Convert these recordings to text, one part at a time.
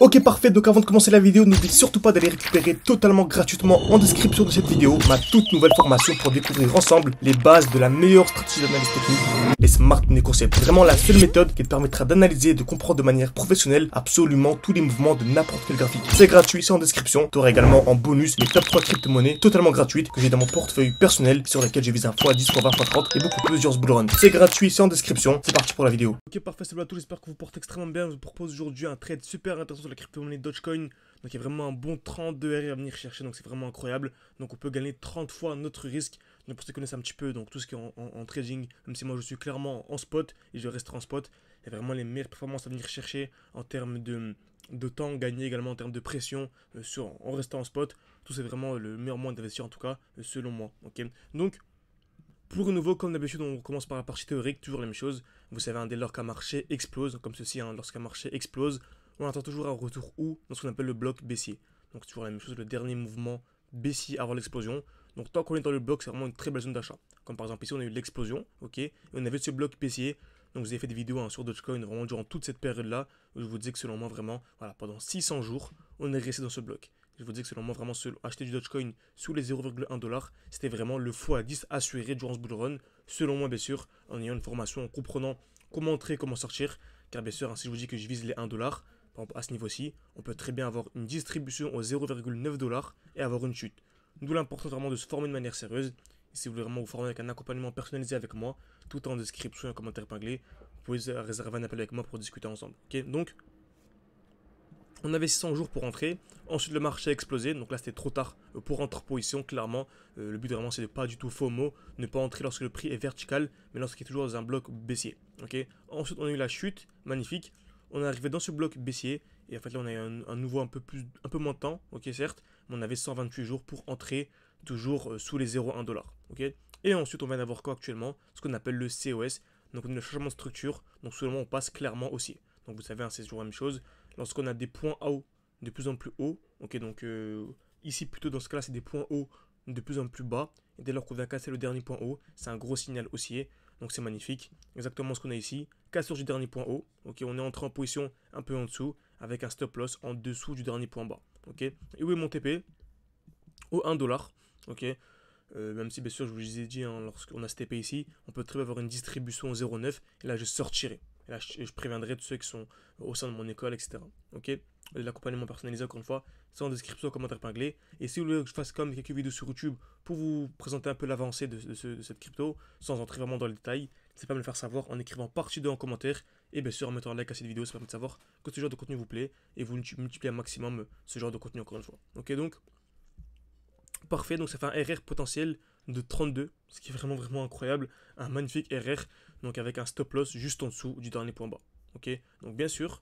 Ok parfait, donc avant de commencer la vidéo, n'oublie surtout pas d'aller récupérer totalement gratuitement en description de cette vidéo ma toute nouvelle formation pour découvrir ensemble les bases de la meilleure stratégie d'analyse technique, les Smart Money Concepts. Vraiment la seule méthode qui te permettra d'analyser et de comprendre de manière professionnelle absolument tous les mouvements de n'importe quel graphique. C'est gratuit, c'est en description. Tu auras également en bonus les top 3 crypto-monnaies totalement gratuites que j'ai dans mon portefeuille personnel sur lesquelles je vise un x10, x20, x30 et beaucoup plus sur ce bull run. C'est gratuit, c'est en description. C'est parti pour la vidéo. Ok parfait, salut à tous, j'espère que vous portez extrêmement bien. Je vous propose aujourd'hui un trade super intéressant sur la crypto-monnaie Dogecoin. Donc il y a vraiment un bon 32 R à venir chercher, donc c'est vraiment incroyable. Donc on peut gagner 30 fois notre risque. Donc pour ceux qui connaissent un petit peu donc tout ce qui est en trading, même si moi je suis clairement en spot et je resterai en spot, il y a vraiment les meilleures performances à venir chercher en termes de temps gagné, également en termes de pression en restant en spot. Tout c'est vraiment le meilleur moyen d'investir en tout cas selon moi. Ok, donc pour nouveau, comme d'habitude, on commence par la partie théorique, toujours la même chose. Vous savez, dès lors qu'un marché explose, comme ceci, lorsqu'un marché explose, on attend toujours un retour où dans ce qu'on appelle le bloc baissier. Donc c'est toujours la même chose, le dernier mouvement baissier avant l'explosion. Donc tant qu'on est dans le bloc, c'est vraiment une très belle zone d'achat. Comme par exemple ici, on a eu l'explosion, ok, et on avait ce bloc baissier. Donc vous avez fait des vidéos sur Dogecoin vraiment durant toute cette période-là, où je vous disais que selon moi vraiment, voilà, pendant 600 jours, on est resté dans ce bloc. Je vous dis que selon moi, vraiment, acheter du Dogecoin sous les 0,1$, c'était vraiment le x10 assuré durant ce bull run. Selon moi, bien sûr, en ayant une formation, en comprenant comment entrer, comment sortir. Car bien sûr, si je vous dis que je vise les 1$, par exemple, à ce niveau-ci, on peut très bien avoir une distribution aux 0,9$ et avoir une chute. D'où l'importance vraiment de se former de manière sérieuse. Et si vous voulez vraiment vous former avec un accompagnement personnalisé avec moi, tout en description et en commentaire épinglé, vous pouvez réserver un appel avec moi pour discuter ensemble. Ok, donc on avait 600 jours pour entrer. Ensuite, le marché a explosé. Donc là, c'était trop tard pour entrer en position. Clairement, le but vraiment, c'est de pas du tout FOMO. Ne pas entrer lorsque le prix est vertical, mais lorsqu'il est toujours dans un bloc baissier. Okay. Ensuite, on a eu la chute. Magnifique. On est arrivé dans ce bloc baissier. Et en fait, là, on a eu un nouveau un peu moins de temps. Ok, certes. Mais on avait 128 jours pour entrer toujours sous les 0,1$. Okay. Et ensuite, on vient d'avoir quoi actuellement? Ce qu'on appelle le COS. Donc, on a le changement de structure. Donc, seulement, on passe clairement aussi. Donc, vous savez, c'est toujours la même chose. Lorsqu'on a des points hauts de plus en plus hauts, ok, donc ici plutôt dans ce cas-là, c'est des points hauts de plus en plus bas. Et dès lors qu'on vient casser le dernier point haut, c'est un gros signal haussier. Donc c'est magnifique. Exactement ce qu'on a ici. Cassure du dernier point haut. Ok, on est entré en position un peu en dessous avec un stop loss en dessous du dernier point bas. Ok, et où est mon TP? Au 1$. Ok, même si bien sûr je vous ai dit, lorsqu'on a ce TP ici, on peut très bien avoir une distribution au 0,9 et là je sortirai. Et là je préviendrai tous ceux qui sont au sein de mon école, etc. Ok, l'accompagnement personnalisé encore une fois, c'est en description, en commentaire épinglé. Et si vous voulez que je fasse comme quelques vidéos sur YouTube pour vous présenter un peu l'avancée de cette crypto, sans entrer vraiment dans le détail, n'hésitez pas à me le faire savoir en écrivant partie 2 en commentaire. Et bien sûr en mettant un like à cette vidéo, ça permet de savoir que ce genre de contenu vous plaît. Et vous multipliez un maximum ce genre de contenu encore une fois. Ok, donc parfait, donc ça fait un RR potentiel de 32, ce qui est vraiment incroyable, un magnifique RR, donc avec un stop loss juste en dessous du dernier point bas. Ok, donc bien sûr,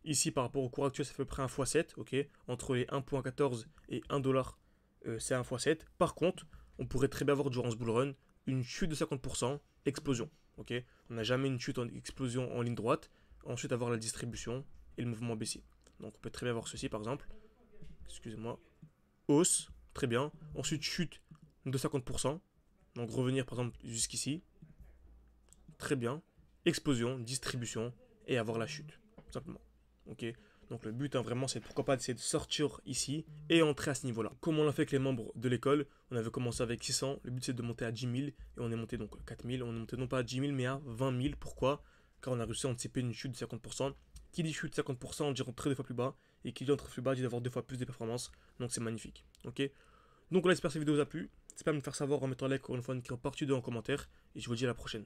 ici par rapport au cours actuel, c'est à peu près un x7, ok, entre les 1.14 et 1$, c'est un x7. Par contre, on pourrait très bien avoir durant ce bull run une chute de 50%, explosion, ok. On n'a jamais une chute en explosion en ligne droite, ensuite avoir la distribution et le mouvement baissier. Donc on peut très bien avoir ceci par exemple, excusez-moi, hausse, très bien. Ensuite, chute de 50%. Donc, revenir par exemple jusqu'ici. Très bien. Explosion, distribution et avoir la chute. Tout simplement. Ok. Donc, le but, vraiment, c'est pourquoi pas d'essayer de sortir ici et entrer à ce niveau-là. Comme on l'a fait avec les membres de l'école, on avait commencé avec 600. Le but, c'est de monter à 10 000 et on est monté donc à 4 000. On est monté non pas à 10 000 mais à 20 000. Pourquoi? Car on a réussi à anticiper une chute de 50%. Qui dit chute de 50%, on dit rentrer 2 fois plus bas. Et qui dit rentrer plus bas, dit d'avoir 2 fois plus de performances. Donc c'est magnifique. Ok. Donc on espère que cette vidéo vous a plu. N'hésitez pas à me faire savoir en mettant un like, encore une fois, en écrivant partie 2 en commentaire. Et je vous dis à la prochaine.